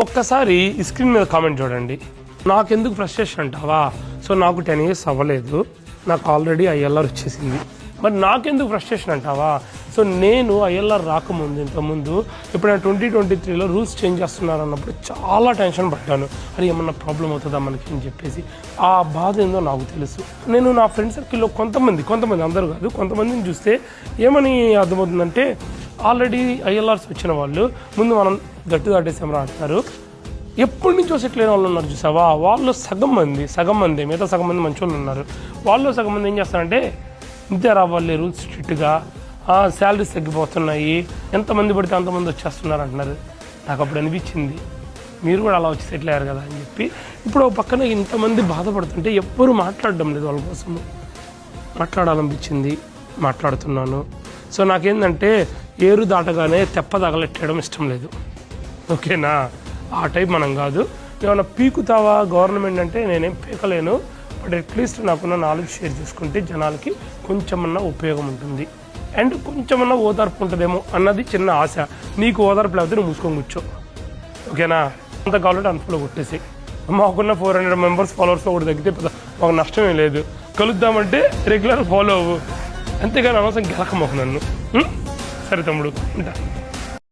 ఒక్కసారి ఈ స్క్రీన్ మీద కామెంట్ చూడండి. నాకెందుకు ఫ్రస్ట్రేషన్ అంటావా? సో నాకు 10 years అవ్వలేదు, నాకు ఆల్రెడీ ఐఎల్ఆర్ వచ్చేసింది. మరి నాకెందుకు ఫ్రస్ట్రేషన్ అంటావా? సో నేను ఐఎల్ఆర్ రాకముందు ఇంతకుముందు ఎప్పుడైనా 2023లో రూల్స్ చేంజ్ చేస్తున్నారు అన్నప్పుడు చాలా టెన్షన్ పడ్డాను. అది ఏమన్నా ప్రాబ్లం అవుతుందా మనకి అని చెప్పేసి. ఆ బాధ ఏందో నాకు తెలుసు. నేను నా ఫ్రెండ్ సర్కిల్లో కొంతమంది అందరూ కాదు, కొంతమందిని చూస్తే ఏమని అర్థమవుతుందంటే, ఆల్రెడీ ఐఎల్ఆర్స్ వచ్చిన వాళ్ళు ముందు మనం గట్టు దాటేసామని అంటారు. ఎప్పటి నుంచో సెటిల్ అయిన వాళ్ళు ఉన్నారు చూసావా, వాళ్ళు సగం మంది మిగతా సగం మంది మంచి వాళ్ళు ఉన్నారు. వాళ్ళు సగం మంది ఏం చేస్తారంటే, ఇంతే రావాలి రూల్స్ స్ట్రిక్ట్గా, శాలరీస్ తగ్గిపోతున్నాయి, ఎంతమంది పడితే అంతమంది వచ్చేస్తున్నారు అంటున్నారు. నాకు అప్పుడు అనిపించింది, మీరు కూడా అలా వచ్చి సెటిల్ అయ్యారు కదా అని చెప్పి. ఇప్పుడు పక్కన ఇంతమంది బాధపడుతుంటే ఎవ్వరూ మాట్లాడడం లేదు, వాళ్ళ కోసము మాట్లాడాలనిపించింది, మాట్లాడుతున్నాను. సో నాకేంటంటే ఏరు దాటగానే తెప్ప తగలెట్టడం ఇష్టం లేదు, ఓకేనా? ఆ టైప్ మనం కాదు. ఏమన్నా పీకుతావా గవర్నమెంట్ అంటే నేనేం పీకలేను, బట్ అట్లీస్ట్ నాకున్న నాలెడ్జ్ షేర్ చేసుకుంటే జనాలకి కొంచెమన్నా ఉపయోగం ఉంటుంది అండ్ కొంచెమన్నా ఓదార్పు ఉంటుందేమో అన్నది చిన్న ఆశ. నీకు ఓదార్పు లేకపోతే నువ్వు మూసుకొని కూర్చో, ఓకేనా? అంత కావాలంటే అంతలో కొట్టేసి. మాకున్న 400 members ఫాలోవర్స్ ఒకటి తగ్గితే మాకు నష్టమే లేదు. కలుద్దామంటే రెగ్యులర్ ఫాలో అవ్వు, అంతేగాని అనవసరం గెలకమాకు నన్ను. సరే తమ్ముడు, ఉంటా.